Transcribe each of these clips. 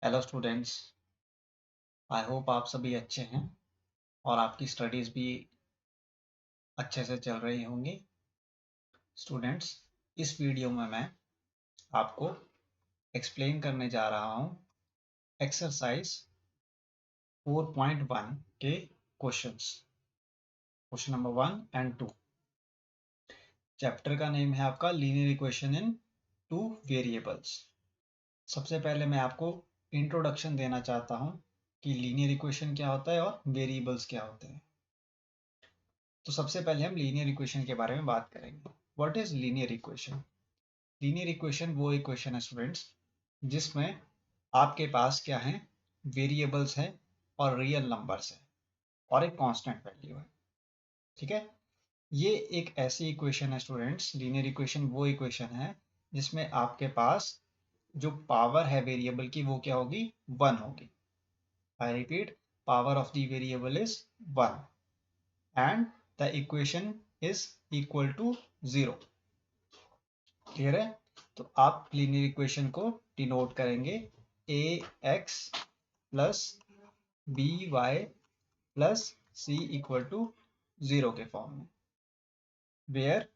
Hello students. I hope आप सभी अच्छे हैं और आपकी स्टडीज़ भी अच्छे से चल रही होंगी। स्टूडेंट्स, इस वीडियो में मैं आपको एक्सप्लेन करने जा रहा हूँ एक्सरसाइज 4.1 के questions, question number 1 and 2। Chapter का नेम है आपका linear equation in two variables. सबसे पहले मैं आपको इंट्रोडक्शन देना चाहता हूँ कि लीनियर इक्वेशन क्या होता है और वेरिएबल्स क्या होते हैं। तो सबसे पहले हम लीनियर इक्वेशन के बारे में बात करेंगे। What is linear equation? Linear equation वो इक्वेशन है स्टूडेंट्स जिसमें आपके पास क्या है, वेरिएबल्स है और रियल नंबर्स है और एक कांस्टेंट वैल्यू है। ठीक है, ये एक ऐसी इक्वेशन है स्टूडेंट्स, लीनियर इक्वेशन वो इक्वेशन है जिसमें आपके पास जो पावर है वेरिएबल की वो क्या होगी, 1 होगी। I repeat, power of the variable is 1 and the equation is equal to 0। Clear है? तो आप लीनियर इक्वेशन को डिनोट करेंगे a x plus b y plus c equal to 0 के फॉर्म में, where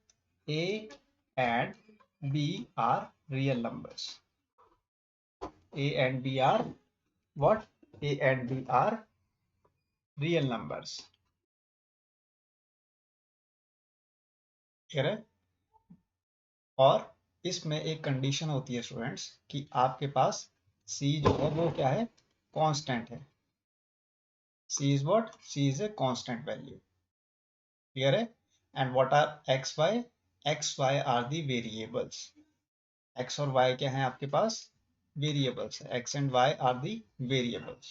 a and b are real numbers. A and b are what? A and b are real numbers. Clear है? और इसमें एक condition होती है students कि आपके पास सी जो है वो क्या है, कांस्टेंट है। C is what? C is a constant value. Clear है? And what are x, y? X, y are the variables. X और y क्या हैं आपके पास? Variables है. X and y are the variables.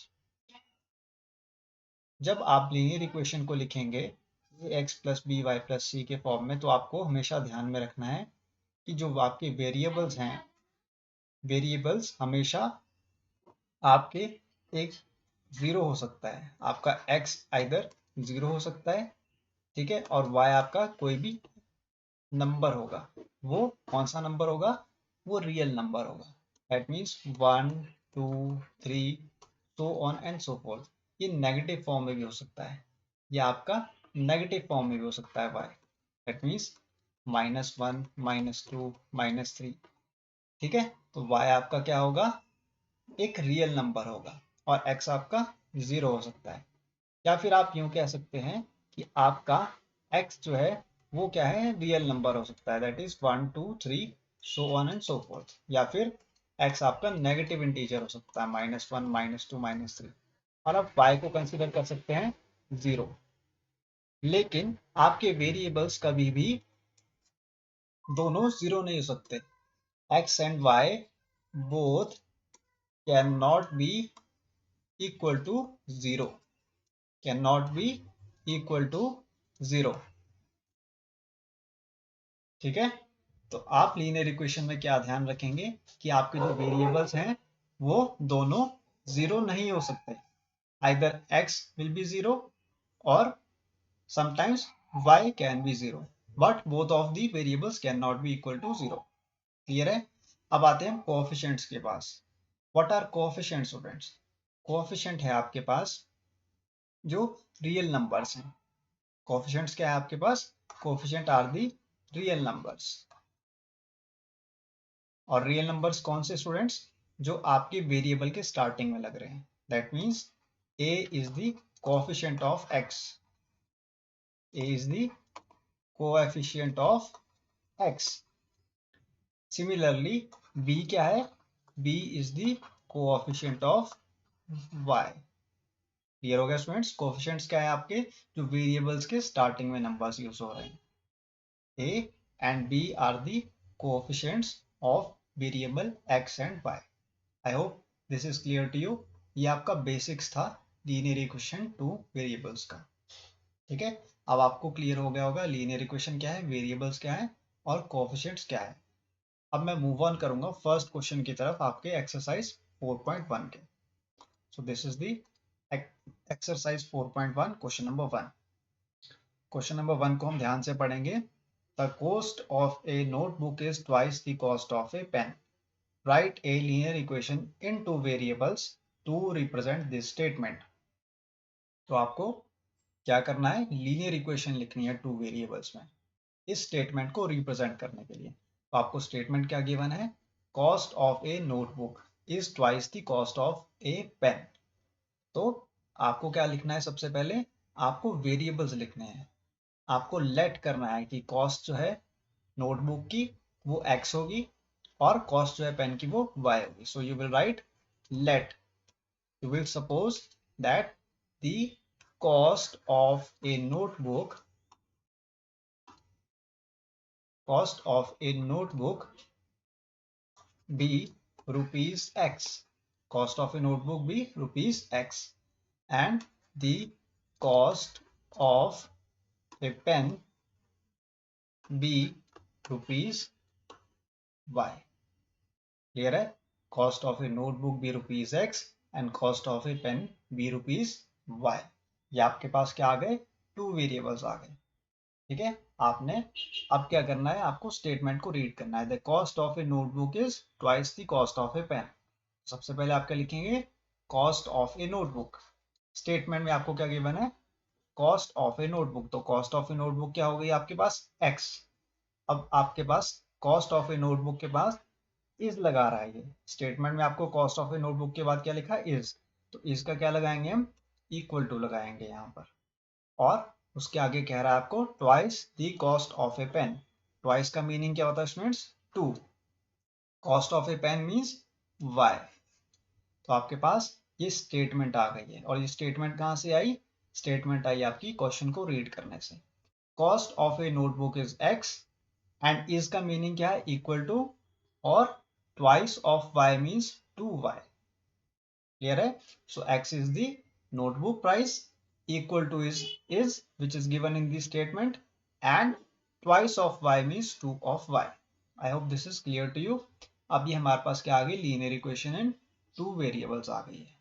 जब आप लीनियर इक्वेशन को लिखेंगे x plus b y plus c के फॉर्म में, तो आपको हमेशा ध्यान में रखना है कि जो आपके वेरिएबल्स हैं, वेरिएबल्स हमेशा आपके एक जीरो हो सकता है। आपका x आइदर जीरो हो सकता है, ठीक है, और y आपका कोई भी नंबर होगा। वो कौन सा नंबर होगा? वो रियल नंबर होगा। That means 1 2 3 so on and so fourth. ये नेगेटिव फॉर्म में भी हो सकता है, या आपका नेगेटिव फॉर्म में भी हो सकता है y। That means -1 -2 -3। ठीक है, तो y आपका क्या होगा, एक रियल नंबर होगा और x आपका जीरो हो सकता है। या फिर आप यूं कह सकते हैं कि आपका x जो है वो क्या है, रियल नंबर हो सकता है। That is 1 2 3 so on and so fourth. या फिर x आपका नेगेटिव इंटीजर हो सकता है, -1 -2 -3। और आप y को कंसिडर कर सकते हैं जीरो। लेकिन आपके वेरिएबल्स कभी भी दोनों जीरो नहीं हो सकते। x and y both can not be equal to zero, can not be equal to zero. ठीक है, तो आप लीनियर इक्वेशन में क्या ध्यान रखेंगे कि आपके जो वेरिएबल्स हैं वो दोनों जीरो नहीं हो सकते। Either x will be zero और sometimes y can be zero, but both of the variables cannot be equal to zero. Clear है? अब आते हैं कोएफिशिएंट्स के पास। What are coefficients students? Coefficient है आपके पास जो रियल नंबर्स हैं। कोएफिशिएंट्स क्या है आपके पास? Coefficient are the real numbers. और रियल नंबर्स कौन से स्टूडेंट्स? जो आपके वेरिएबल के स्टार्टिंग में लग रहे हैं। That means a is the coefficient of x, a is the coefficient of x। Similarly b क्या है? b is the coefficient of y। Clear हो गया स्टूडेंट्स? कोएफिशिएंट्स क्या है आपके? जो वेरिएबल्स के स्टार्टिंग में नंबर्स यूज हो रहे हैं। a and b are the coefficients of variable x and y. I hope this is clear to you. ये आपका बेसिक्स था लीनियर इक्वेशन टू वेरिएबल्स का। ठीक है, अब आपको क्लियर हो गया होगा लीनियर इक्वेशन क्या है, वेरिएबल्स क्या है और कोएफिशिएंट्स क्या है। अब मैं मूव ऑन करूंगा फर्स्ट क्वेश्चन की तरफ आपके एक्सरसाइज 4.1 के। सो this is the exercise 4.1 question number 1। Question number 1 को हम ध्यान से पढ़ेंगे। The cost of a notebook is twice the cost of a pen. Write a linear equation in two variables to represent this statement. तो आपको क्या करना है, लीनियर इक्वेशन लिखनी है टू वेरिएबल्स में इस स्टेटमेंट को रिप्रेजेंट करने के लिए। तो आपको स्टेटमेंट क्या गिवन है, cost of a notebook is twice the cost of a pen. तो आपको क्या लिखना है, सबसे पहले आपको वेरिएबल्स लिखने हैं। आपको लेट करना है कि कॉस्ट जो है नोटबुक की वो x होगी और कॉस्ट जो है पेन की वो y होगी। सो you will right let, you will suppose that the cost of a notebook be rupees x, cost of a notebook be rupees x, and the cost of a pen be rupees y. Clear है, cost of a notebook be rupees x and cost of a pen be rupees y. ये आपके पास क्या आ गए, to variables आ गए। ठीक है, आपने अब क्या करना है, आपको स्टेटमेंट को रीड करना है। The cost of a notebook is twice the cost of a pen. सबसे पहले आप क्या लिखेंगे, cost of a notebook. Statement में आपको क्या गिवन है, कॉस्ट ऑफ ए नोटबुक। तो कॉस्ट ऑफ ए नोटबुक क्या हो गई आपके पास, x। अब आपके पास कॉस्ट ऑफ ए नोटबुक के पास इज लगा रहा है। ये स्टेटमेंट में आपको कॉस्ट ऑफ ए नोटबुक के बाद क्या लिखा है, इज। तो इज का क्या लगाएंगे हम, इक्वल टू लगाएंगे यहाँ पर। और उसके आगे कह रहा है आपको twice the cost of a pen. Twice का मीनिंग क्या होता है students, two. Cost of a pen means y। तो आपके पास ये स्टेटमेंट आ गई है। और ये स्टेटमेंट कहाँ से आई, स्टेटमेंट आई आपकी क्वेश्चन को रीड करने से। Cost of a notebook is x and is का मीनिंग क्या है, इक्वल टू, और twice of y means 2y। Clear है, सो x is the notebook price, equal to is which is given in the statement, and twice of y means 2 of y. I hope this is clear to you. अब ये हमारे पास क्या आ गई, linear equation in two variables आ गई है।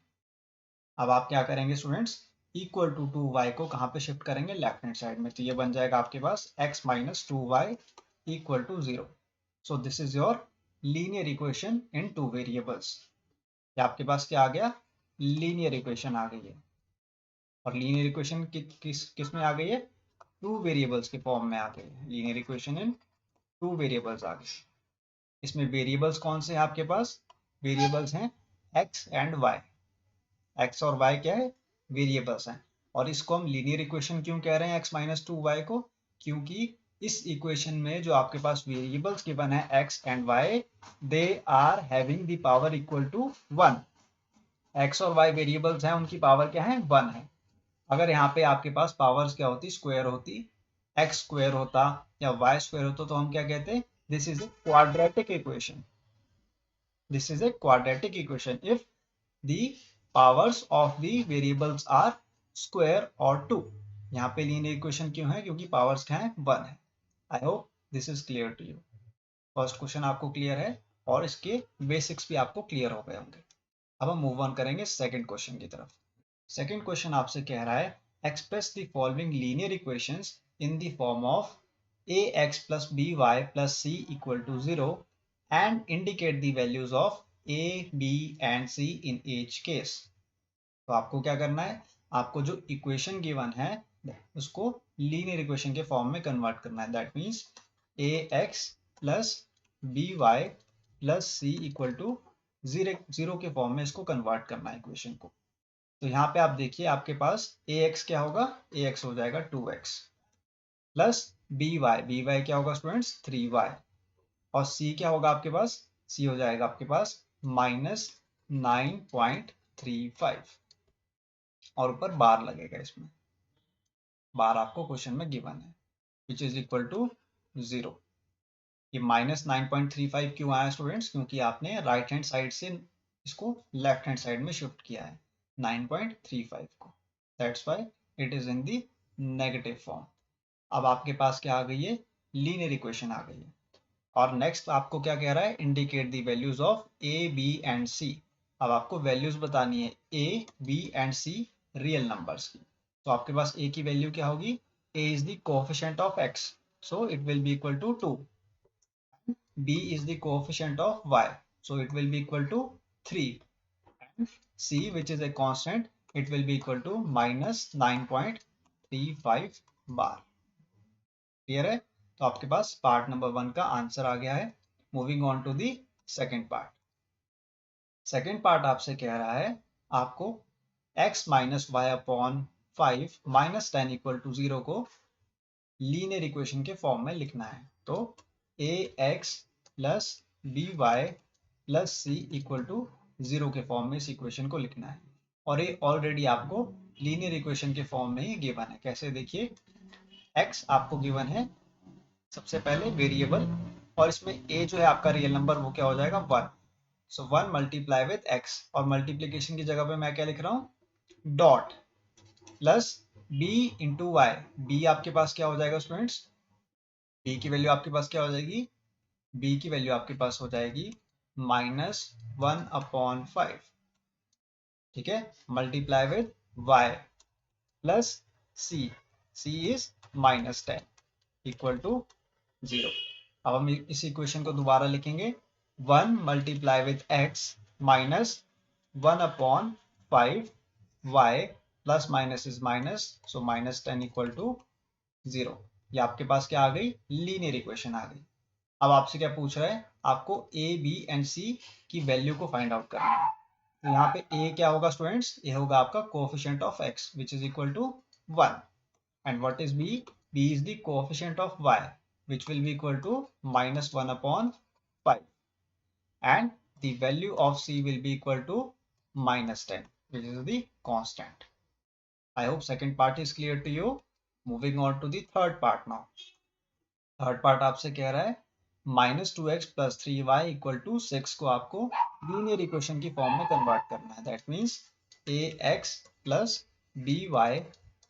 अब आप क्या करेंगे स्टूडेंट्स, इक्वल टू 2y को कहाँ पे शिफ्ट करेंगे, लेफ्ट हैंड साइड में। तो ये बन जाएगा आपके पास x minus 2y equal to 0। So this is your linear equation in two variables. आपके पास क्या आ गया, लीनियर इक्वेशन आ गई है। और लीनियर इक्वेशन किस में आ गई है, टू वेरिएबल्स के फॉर्म में आ गई है। Linear equation in two variables आ गई। इसमें वेरिएबल्स कौन से हैं आपके पास, वेरिएबल्स हैं x एंड y। x और y क्या है, वेरिएबल्स हैं। और इसको हम लीनियर इक्वेशन क्यों कह रहे हैं, x माइनस 2y को, क्योंकि इस इक्वेशन में जो आपके पास वेरिएबल्स गिवन है x and y, they are having the power equal to 1। x और y वेरिएबल्स हैं, उनकी पावर क्या है, 1 है। अगर यहाँ पे आपके पास पावर्स क्या होती, स्क्वायर होती, x स्क्वायर होता या y स्क्वायर होता, तो हम क्या कहते, this is a quadratic equation. This is a quadratic equation if the powers of the variables are square और 2। यहाँ पे लीनियर इक्वेशन क्यों है, क्योंकि पावर्स क्या है, 1 है। I hope this is clear to you. First question आपको क्लियर है और इसके बेसिक्स भी आपको क्लियर हो गए होंगे। अब हम मूव ऑन करेंगे सेकंड क्वेश्चन की तरफ। सेकंड क्वेश्चन आपसे कह रहा है, express the following linear equations in the form of ax plus by plus c equal to 0 and indicate the values of a, b and c in each case। तो आपको क्या करना है, आपको जो इक्वेशन गिवन है उसको लीनियर इक्वेशन के फॉर्म में कन्वर्ट करना है। That means ax plus by plus c equal to 0 के फॉर्म में इसको कन्वर्ट करना है इक्वेशन को। तो यहाँ पे आप देखिए, आपके पास ax क्या होगा, ax हो जाएगा 2x प्लस by क्या होगा स्टूडेंट्स, 3y, और c क्या होगा आपके पास, c हो जाएगा आपके पास माइनस 9.35, और ऊपर बार लगेगा, इसमें बार आपको क्वेश्चन में गिवन है, विच इज इक्वल टू 0। ये माइनस 9.35 क्यों आया स्टूडेंट्स, क्योंकि आपने राइट हैंड साइड से इसको लेफ्ट हैंड साइड में शिफ्ट किया है 9.35 को, that's why it is in the negative form. अब आपके पास क्या आ गई है, लीनियर इक्वेशन आ गई है। और नेक्स्ट आपको क्या कह रहा है, indicate the values of a, b and c. अब आपको वैल्यूज बतानी है a, b and c real numbers की। तो आपके पास ए की वैल्यू क्या होगी, a is the coefficient of x, so it will be equal to 2। b is the coefficient of y, so it will be equal to 3, and c, which is a constant, it will be equal to minus 9.35 bar. Clear है? तो आपके पास part number 1 का answer आ गया है। Moving on to the second part. Second part आपसे कह रहा है आपको x minus y upon 5 minus 10 equal to 0 को लीनियर इक्वेशन के फॉर्म में लिखना है। तो ax plus b y plus c equal to 0 के फॉर्म में इस इक्वेशन को लिखना है, और ये ऑलरेडी आपको लीनियर इक्वेशन के फॉर्म में ही गिवन है। कैसे? देखिए, x आपको गिवन है सबसे पहले वेरिएबल, और इसमें a जो है आपका रियल नंबर, वो क्या हो जाएगा? 1। सो 1 मल्टीप्लाई विथ x, और मल्टीप्लीकेशन की जगह पे मैं क्या लिख रहा हूँ? Dot plus b into y. b आपके पास क्या हो जाएगा स्टूडेंट्स? b की वैल्यू आपके पास क्या हो जाएगी? b की वैल्यू आपके पास हो जाएगी माइनस 1/5, ठीक है, multiply with y plus c, c is minus 10 equal to 0। अब हम इस इक्वेशन को दोबारा लिखेंगे, 1 multiply with x minus 1/5 y plus minus is minus, so minus 10 equal to 0। ये आपके पास क्या आ गई? लीनियर इक्वेशन आ गई। अब आपसे क्या पूछ रहा है? आपको a, b एंड c की वैल्यू को फाइंड आउट करना है। तो यहाँ पे a क्या होगा स्टूडेंट्स? ये होगा आपका coefficient of x which is equal to 1, and what is b? b is the coefficient of y which will be equal to minus 1/5, and the value of c will be equal to minus 10, which is the constant. I hope second part is clear to you. Moving on to the third part now. Third part आपसे कह रहा है minus 2x plus 3y equal to 6 को आपको linear equation की form में convert करना है। That means ax plus by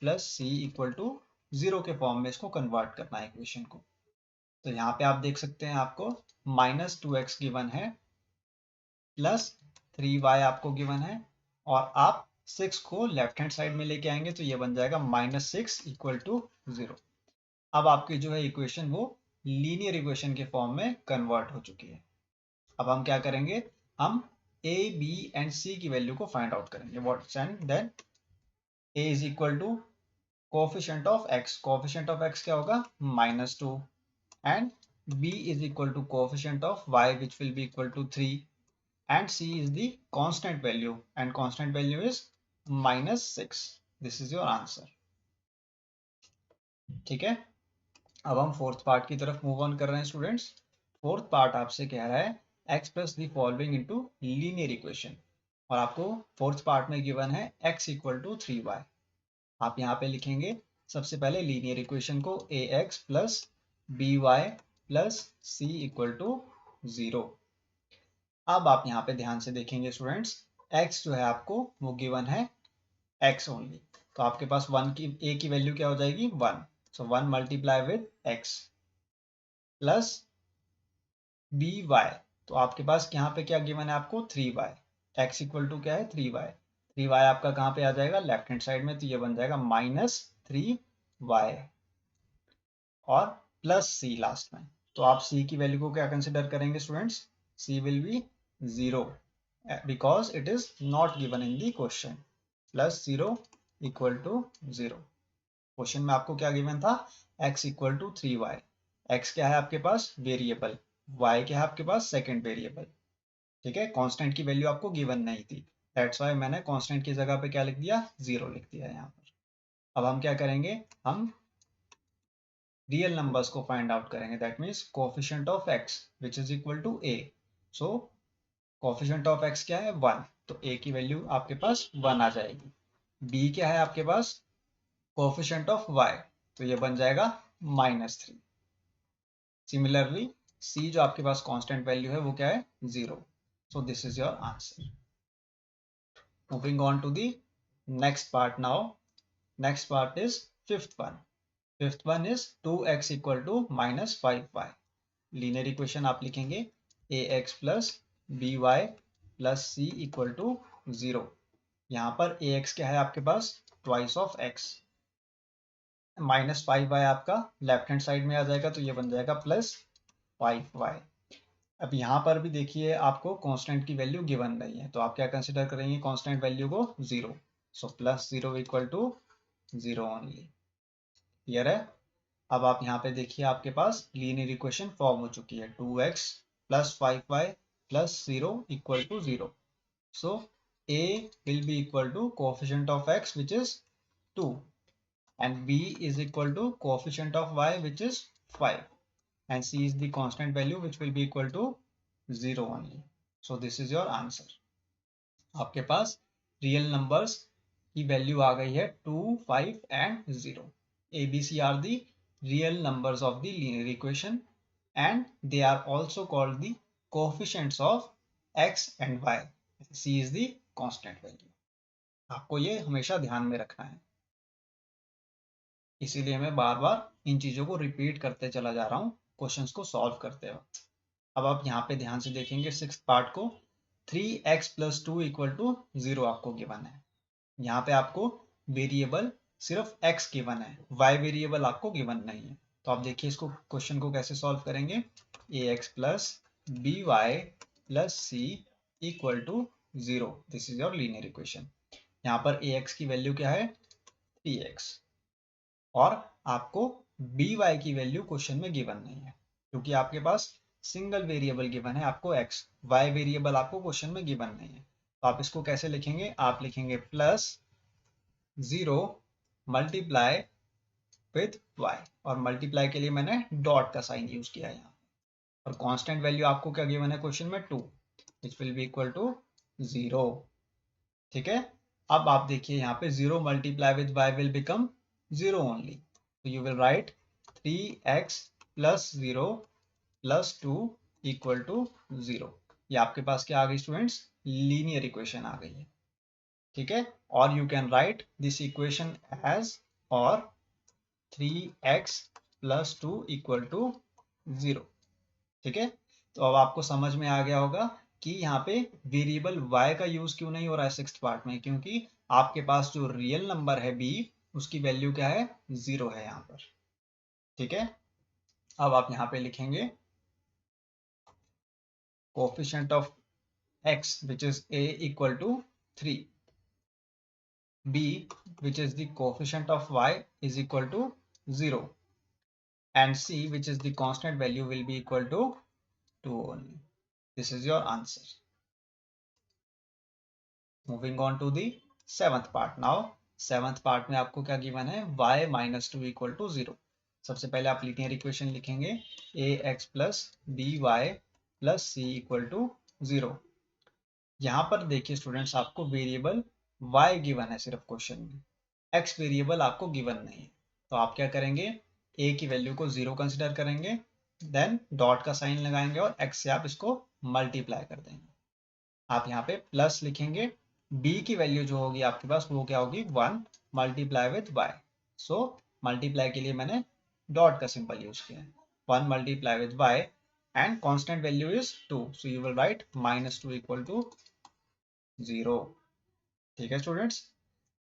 plus c equal to 0 के फॉर्म में इसको कन्वर्ट करना है इक्वेशन को। तो यहाँ पे आप देख सकते हैं आपको माइनस 2x गिवन है प्लस 3y आपको गिवन है, और आप 6 को लेफ्ट हैंड साइड में लेके आएंगे तो ये बन जाएगा माइनस 6 इक्वल टू 0। अब आपकी जो है इक्वेशन वो लीनियर इक्वेशन के फॉर्म में कन्वर्ट हो चुकी है। अब हम क्या करेंगे? हम a, b एंड c की वैल्यू को फाइंड आउट करेंगे। What's and then a is equal to coefficient of x। Coefficient of x क्या होगा? -2, and b is equal to coefficient of y which will be equal to 3, and c is the constant value, and constant value is -6. This is your answer. ठीक है, अब हम fourth part की तरफ move on कर रहे हैं students. Fourth part आपसे कह रहा है x plus the following into linear equation, और आपको फोर्थ पार्ट में गिवन है x इक्वल टू 3y। आप यहाँ पे लिखेंगे सबसे पहले लीनियर इक्वेशन को ax plus by plus c equal to 0। अब आप यहाँ पे ध्यान से देखेंगे स्टूडेंट्स, x जो है आपको वो गिवन है x ओनली, तो आपके पास 1 की a की वैल्यू क्या हो जाएगी? 1। So 1 multiply with x plus by, तो आपके पास यहाँ पे क्या गिवन है आपको? 3y। x इक्वल टू क्या है? 3y। 3y आपका कहाँ पे आ जाएगा? लेफ्ट हैंड साइड में, तो ये बन जाएगा -3y और प्लस c लास्ट में। तो आप c की वैल्यू को क्या कंसिडर करेंगे students? c will be 0 because it is not given in the question. Plus 0 equal to 0। Question में आपको क्या गिवन था? x equal to 3y। x क्या है आपके पास? वेरिएबल। y क्या है आपके पास? Second variable. ठीक है, कांस्टेंट की वैल्यू आपको गिवन नहीं थी, दैट्स वाई मैंने कांस्टेंट की जगह पे क्या लिख दिया? 0 लिख दिया यहाँ पर। अब हम क्या करेंगे? हम रियल नंबर्स को फाइंड आउट करेंगे। That means coefficient of x which is equal to a। So coefficient of x क्या है? 1, तो a की वैल्यू आपके पास 1 आ जाएगी। b क्या है आपके पास? कोएफिशिएंट ऑफ y, तो ये बन जाएगा -3। सिमिलरली c जो आपके पास कांस्टेंट वैल्यू है वो क्या है? 0। So this is your answer. Moving on to the next part now. Next part is fifth one. Fifth one is 2x equal to -5y। Linear equation आप लिखेंगे ax plus by plus c equal to 0। यहाँ पर ax क्या है आपके पास? Twice of x। -5y आपका left hand side में आ जाएगा, तो ये बन जाएगा +5y। अब यहाँ पर भी देखिए आपको कांस्टेंट की वैल्यू गिवन नहीं है, तो आप क्या कंसिडर करेंगे कांस्टेंट वैल्यू को? Zero. So plus zero equal to zero only. Clear है? अब आप यहाँ पे देखिए आपके पास लीनियर इक्वेशन फॉर्म हो चुकी है, 2x plus 5y plus zero equal to zero. So a will be equal to coefficient of x which is 2 and b is equal to coefficient of y which is 5 and c is the constant value which will be equal to 0 only. So this is your answer. आपके पास real numbers की value आ गई है 2, 5 and 0. ABC are the real numbers of the linear equation and they are also called the coefficients of x and y. C is the constant value. आपको ये हमेशा ध्यान में रखना है, इसीलिए मैं बार बार इन चीजों को रिपीट करते चला जा रहा हूँ क्वेश्चंस को सॉल्व करते वक्त। अब आप यहाँ पे ध्यान से देखेंगे सिक्स्थ पार्ट को, 3x plus two equal to zero आपको गिवन है। यहाँ पे आपको वेरिएबल सिर्फ x गिवन है, y वेरिएबल आपको गिवन नहीं है। तो आप देखिए इसको क्वेश्चन को कैसे सॉल्व करेंगे। ax plus b y plus c equal to zero, this is your linear equation. यहाँ पर ax की वैल्यू क्या है? 3x और आपको by की वैल्यू क्वेश्चन में गिवन नहीं है क्योंकि आपके पास सिंगल वेरिएबल गिवन है आपको x, y वेरिएबल आपको क्वेश्चन में गिवन नहीं है। तो आप इसको कैसे लिखेंगे? आप लिखेंगे plus zero multiply with y और मल्टीप्लाई के लिए मैंने डॉट का साइन यूज किया है यहाँ। और कांस्टेंट वैल्यू आपको क्या गिवन है क्वेश्चन में? 2 which will be equal to 0। ठीक है, अब आप देखिए यहाँ पे 0 multiply with y will become 0 only, तो you will write 3x plus 0 plus 2 equal to 0। ये आपके पास क्या आ गई स्टूडेंट्स? लीनियर इक्वेशन आ गई है। ठीक है, और you can write this equation as और 3x plus two equal to 0। ठीक है, तो अब आपको समझ में आ गया होगा कि यहाँ पे वेरिएबल y का यूज क्यों नहीं हो रहा है सिक्स्थ पार्ट में, क्योंकि आपके पास जो रियल नंबर है b उसकी वैल्यू क्या है? 0 है यहाँ पर। ठीक है, अब आप यहाँ पे लिखेंगे coefficient of x which is a equal to 3, b which is the coefficient of y is equal to 0 and c which is the constant value will be equal to 2 only. This is your answer. Moving on to the seventh part. Now seventh part में आपको क्या given है? y minus two equal to zero. सबसे पहले आप linear equation लिखेंगे ax plus b y plus c equal to zero. यहाँ पर देखिए स्टूडेंट्स आपको वेरिएबल y गिवन है सिर्फ क्वेश्चन में, x वेरिएबल आपको गिवन नहीं है। तो आप क्या करेंगे? a की वैल्यू को जीरो कंसिडर करेंगे, देन डॉट का साइन लगाएंगे और x से आप इसको मल्टीप्लाई कर देंगे। आप यहाँ पे प्लस लिखेंगे, b की वैल्यू जो होगी आपके पास वो क्या होगी? 1 multiply with y। So multiply के लिए मैंने डॉट का सिंबल यूज किया है, 1 multiply with y and constant value is 2, so you will write minus two equal to 0। ठीक है स्टूडेंट्स,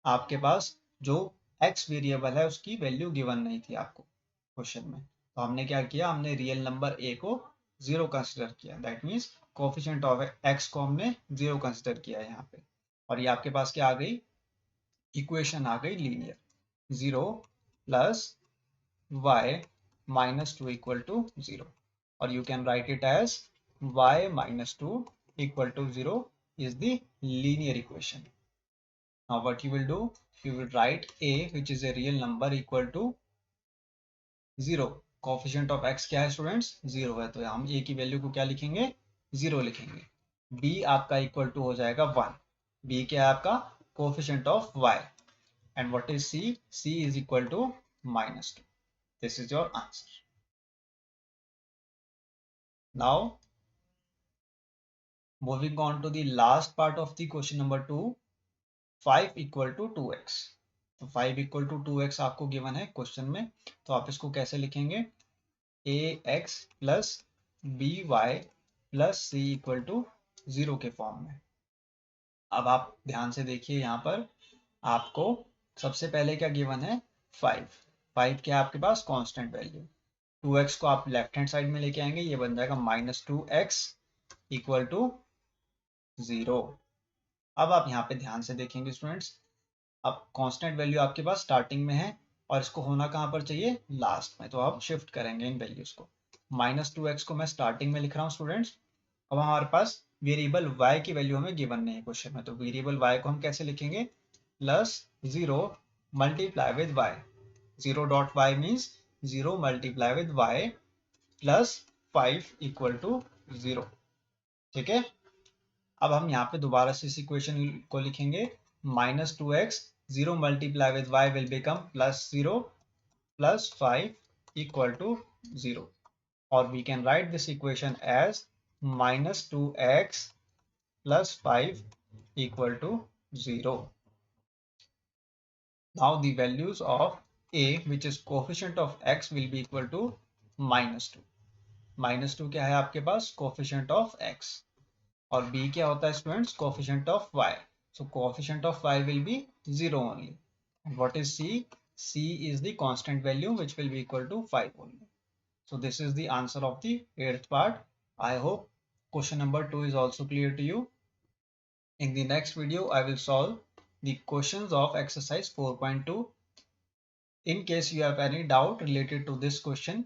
आपके पास जो x वेरिएबल है उसकी वैल्यू गिवन नहीं थी आपको क्वेश्चन में, तो हमने क्या किया? हमने रियल नंबर a को 0 कंसिडर किया, that means coefficient of x को हमने 0 कंसिडर किया है यहाँ पे। और ये आपके पास क्या आ गई? इक्वेशन आ गई linear, 0 plus y minus two equal to 0 और you can write it as y minus two equal to 0 is the linear equation. Now what you will do? You will write a which is a real number equal to 0. Coefficient of x क्या है students? 0 है, तो हम a की value को क्या लिखेंगे? 0 लिखेंगे। b आपका इक्वल टू हो जाएगा 1। b क्या है आपका? Coefficient of y. And what is c? c is equal to minus 2. This is your answer. Now moving on to the last part of the question number 2, 5 equal to 2x. तो 5 equal to 2x आपको given है question में, तो आप इसको कैसे लिखेंगे? ax plus b y plus c equal to 0 के फॉर्म में। अब आप ध्यान से देखिए, यहाँ पर आपको सबसे पहले क्या गिवन है? 5। 5 क्या है आपके पास? Constant value. 2x को आप लेफ्ट हैंड साइड में लेके आएंगे, ये बन जाएगा -2x इक्वल टू 0। अब आप यहाँ पे ध्यान से देखेंगे स्टूडेंट्स, अब कांस्टेंट वैल्यू आपके पास स्टार्टिंग में है और इसको होना कहाँ पर चाहिए, लास्ट में, तो आप शिफ्ट करेंगे इन वैल्यूज को। -2x को मैं स्टार्टिंग में लिख रहा हूँ स्टूडेंट्स। अब हमारे पास वेरिएबल y की वैल्यू हमें गिवन नहीं है क्वेश्चन में, तो वेरिएबल y को हम कैसे लिखेंगे, +0 multiply with y, 0.y means 0 multiply with y +5 equal to 0। ठीक है, अब हम यहाँ पे दोबारा से इस इक्वेशन को लिखेंगे, -2x 0 multiply with y will become +0 +5 equal to 0, और we can write this equation as -2x +5 equal to 0. Now the values of a, which is coefficient of x, will be equal to -2. -2 क्या है आपके पास, coefficient of x, और b क्या होता है students, coefficient of y. So coefficient of y will be 0 only. And what is c? c is the constant value which will be equal to 5 only. So this is the answer of the 8th part. I hope question number 2 is also clear to you. In the next video, I will solve the questions of exercise 4.2. In case you have any doubt related to this question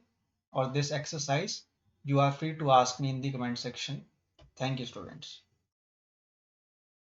or this exercise, you are free to ask me in the comment section. Thank you, students.